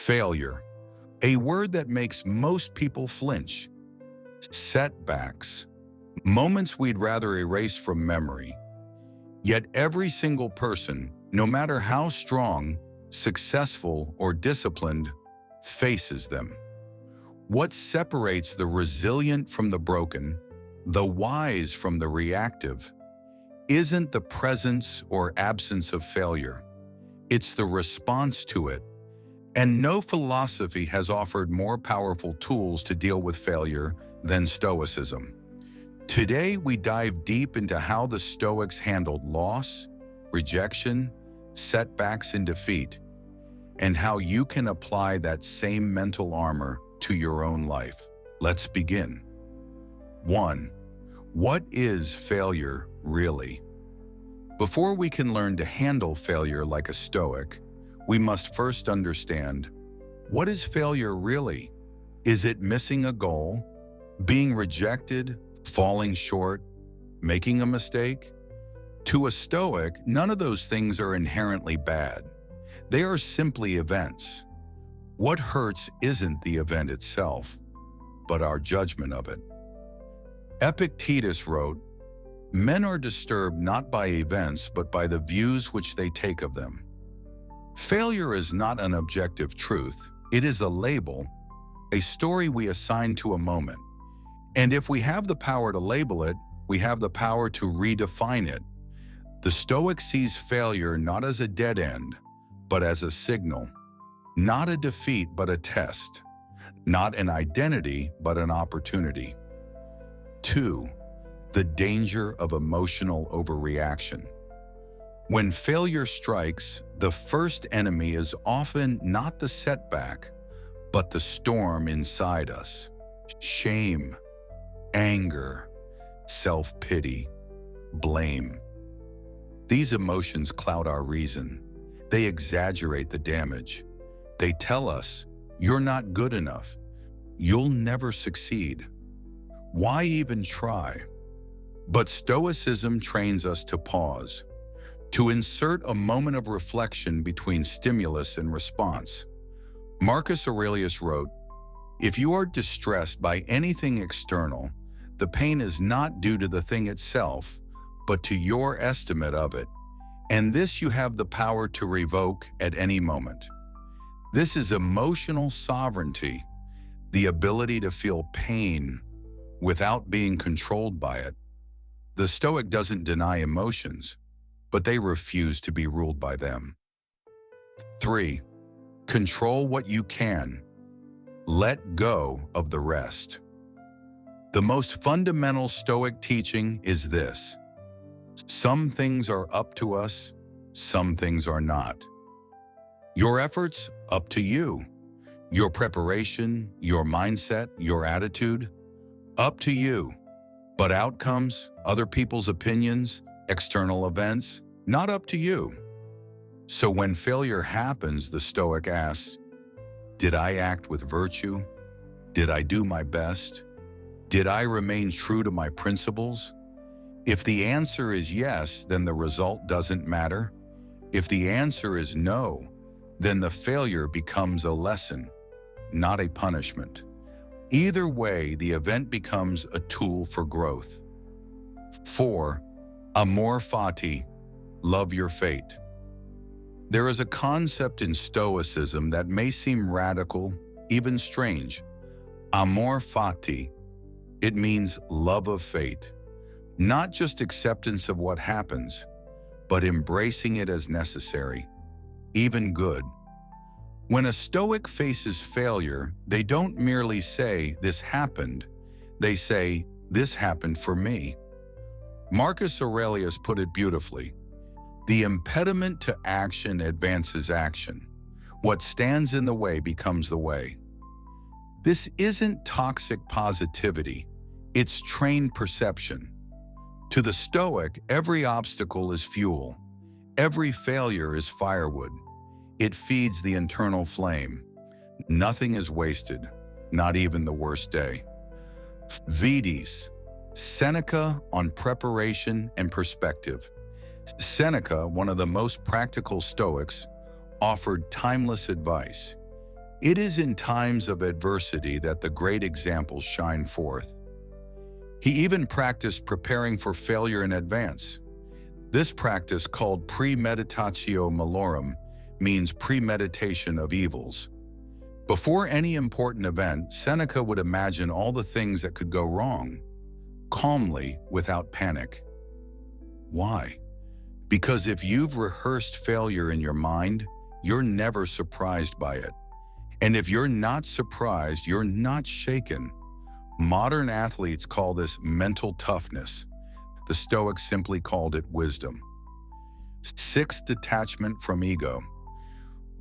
Failure, a word that makes most people flinch. Setbacks, moments we'd rather erase from memory. Yet every single person, no matter how strong, successful, or disciplined, faces them. What separates the resilient from the broken, the wise from the reactive, isn't the presence or absence of failure. It's the response to it. And no philosophy has offered more powerful tools to deal with failure than Stoicism. Today, we dive deep into how the Stoics handled loss, rejection, setbacks, and defeat, and how you can apply that same mental armor to your own life. Let's begin. 1. What is failure really? Before we can learn to handle failure like a Stoic, we must first understand, what is failure really? Is it missing a goal, being rejected, falling short, making a mistake? To a Stoic, none of those things are inherently bad. They are simply events. What hurts isn't the event itself, but our judgment of it. Epictetus wrote, "Men are disturbed not by events, but by the views which they take of them." Failure is not an objective truth. It is a label, a story we assign to a moment. And if we have the power to label it, we have the power to redefine it. The Stoic sees failure not as a dead end, but as a signal. Not a defeat, but a test. Not an identity, but an opportunity. 2. The danger of emotional overreaction. When failure strikes, the first enemy is often not the setback, but the storm inside us. Shame, anger, self-pity, blame. These emotions cloud our reason. They exaggerate the damage. They tell us, you're not good enough. You'll never succeed. Why even try? But Stoicism trains us to pause, to insert a moment of reflection between stimulus and response. Marcus Aurelius wrote, "If you are distressed by anything external, the pain is not due to the thing itself, but to your estimate of it, and this you have the power to revoke at any moment." This is emotional sovereignty, the ability to feel pain without being controlled by it. The Stoic doesn't deny emotions, but they refuse to be ruled by them. 3. Control what you can. Let go of the rest. The most fundamental Stoic teaching is this: some things are up to us, some things are not. Your efforts, up to you. Your preparation, your mindset, your attitude, up to you. But outcomes, other people's opinions, external events, not up to you. So when failure happens, the Stoic asks, did I act with virtue? Did I do my best? Did I remain true to my principles? If the answer is yes, then the result doesn't matter. If the answer is no, then the failure becomes a lesson, not a punishment. Either way, the event becomes a tool for growth. 4. Amor fati, love your fate. There is a concept in Stoicism that may seem radical, even strange. Amor fati. It means love of fate. Not just acceptance of what happens, but embracing it as necessary, even good. When a Stoic faces failure, they don't merely say, this happened. They say, this happened for me. Marcus Aurelius put it beautifully. The impediment to action advances action. What stands in the way becomes the way. This isn't toxic positivity. It's trained perception. To the Stoic, every obstacle is fuel. Every failure is firewood. It feeds the internal flame. Nothing is wasted, not even the worst day. Vidis, Seneca on preparation and perspective. Seneca, one of the most practical Stoics, offered timeless advice. It is in times of adversity that the great examples shine forth. He even practiced preparing for failure in advance. This practice, called premeditatio malorum, means premeditation of evils. Before any important event, Seneca would imagine all the things that could go wrong, calmly, without panic. Why? Because if you've rehearsed failure in your mind, you're never surprised by it. And if you're not surprised, you're not shaken. Modern athletes call this mental toughness. The Stoics simply called it wisdom. 6. Detachment from ego.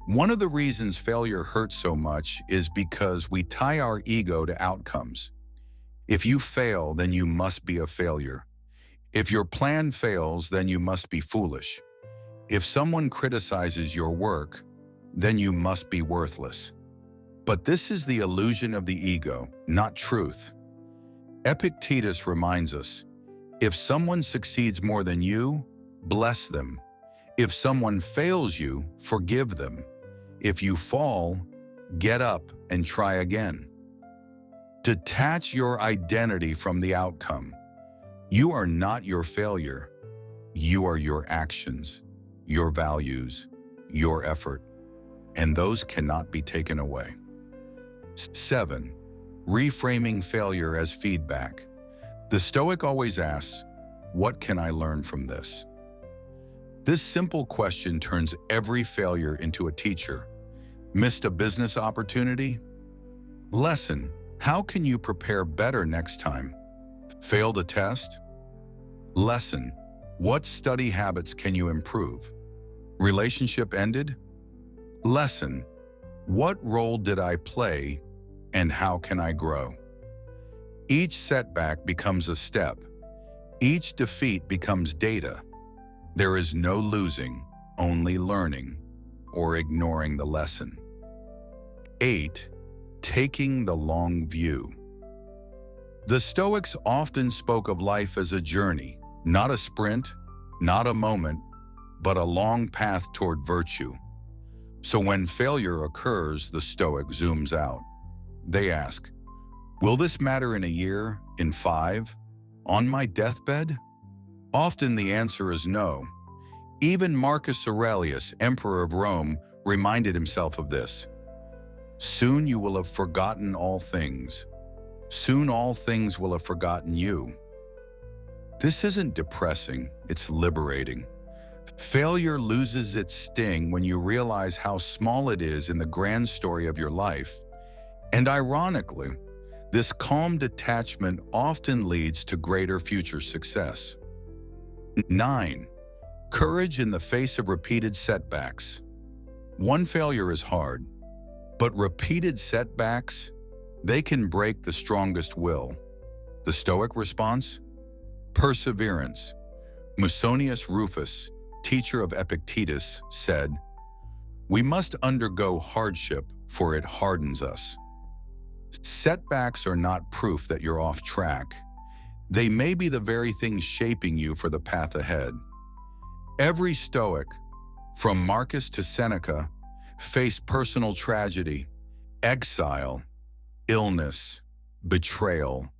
One of the reasons failure hurts so much is because we tie our ego to outcomes. If you fail, then you must be a failure. If your plan fails, then you must be foolish. If someone criticizes your work, then you must be worthless. But this is the illusion of the ego, not truth. Epictetus reminds us, if someone succeeds more than you, bless them. If someone fails you, forgive them. If you fall, get up and try again. Detach your identity from the outcome. You are not your failure. You are your actions, your values, your effort, and those cannot be taken away. 7. Reframing failure as feedback. The Stoic always asks, what can I learn from this? This simple question turns every failure into a teacher. Missed a business opportunity? Lesson: how can you prepare better next time? Failed a test? Lesson: what study habits can you improve? Relationship ended? Lesson: what role did I play and how can I grow? Each setback becomes a step. Each defeat becomes data. There is no losing, only learning or ignoring the lesson. 8. Taking the long view. The Stoics often spoke of life as a journey, not a sprint, not a moment, but a long path toward virtue. So when failure occurs, the Stoic zooms out. They ask, will this matter in a year, in 5, on my deathbed? Often the answer is no. Even Marcus Aurelius, emperor of Rome, reminded himself of this. Soon you will have forgotten all things. Soon all things will have forgotten you. This isn't depressing, it's liberating. Failure loses its sting when you realize how small it is in the grand story of your life. And ironically, this calm detachment often leads to greater future success. 9. Courage in the face of repeated setbacks. One failure is hard, but repeated setbacks, they can break the strongest will. The Stoic response? Perseverance. Musonius Rufus, teacher of Epictetus, said, we must undergo hardship, for it hardens us. Setbacks are not proof that you're off track. They may be the very things shaping you for the path ahead. Every Stoic, from Marcus to Seneca, faced personal tragedy, exile, illness, betrayal,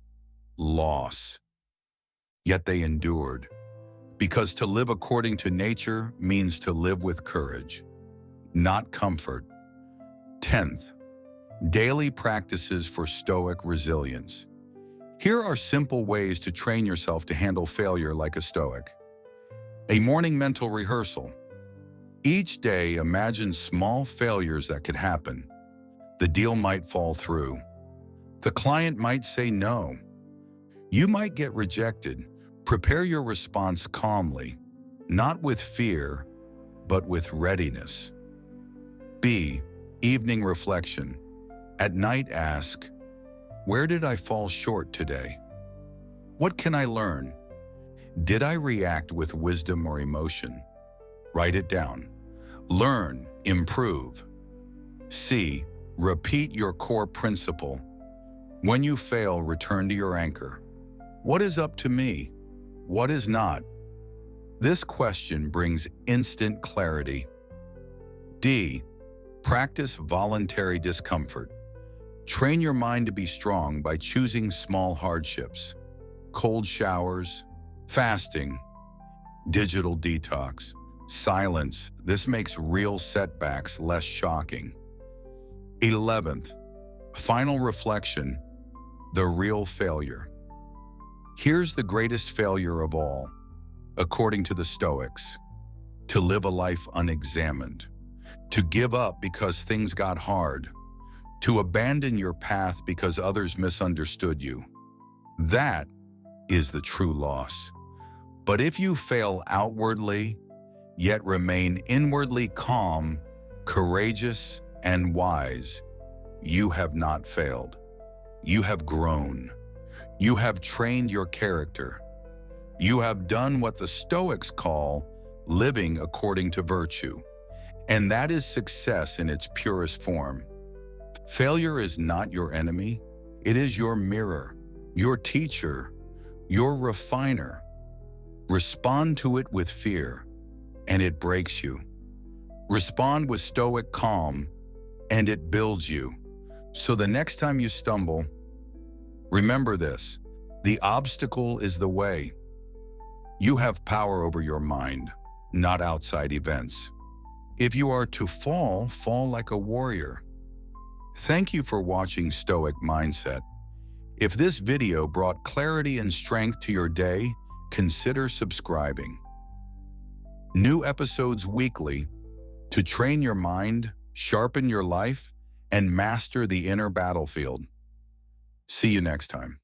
loss. Yet they endured, because to live according to nature means to live with courage, not comfort. 10th, daily practices for Stoic resilience. Here are simple ways to train yourself to handle failure like a Stoic. A morning mental rehearsal. Each day, imagine small failures that could happen. The deal might fall through. The client might say no. You might get rejected. Prepare your response calmly, not with fear, but with readiness. B. Evening reflection. At night, ask, where did I fall short today? What can I learn? Did I react with wisdom or emotion? Write it down. Learn, improve. C. Repeat your core principle. When you fail, return to your anchor. What is up to me? What is not? This question brings instant clarity. D. Practice voluntary discomfort. Train your mind to be strong by choosing small hardships, cold showers, fasting, digital detox, silence. This makes real setbacks less shocking. 11th, final reflection, the real failure. Here's the greatest failure of all, according to the Stoics: to live a life unexamined, to give up because things got hard, to abandon your path because others misunderstood you. That is the true loss. But if you fail outwardly, yet remain inwardly calm, courageous, and wise, you have not failed. You have grown. You have trained your character. You have done what the Stoics call living according to virtue, and that is success in its purest form. Failure is not your enemy. It is your mirror, your teacher, your refiner. Respond to it with fear, and it breaks you. Respond with stoic calm, and it builds you. So the next time you stumble, remember this: the obstacle is the way. You have power over your mind, not outside events. If you are to fall, fall like a warrior. Thank you for watching Stoic Mindset. If this video brought clarity and strength to your day, consider subscribing. New episodes weekly to train your mind, sharpen your life, and master the inner battlefield. See you next time.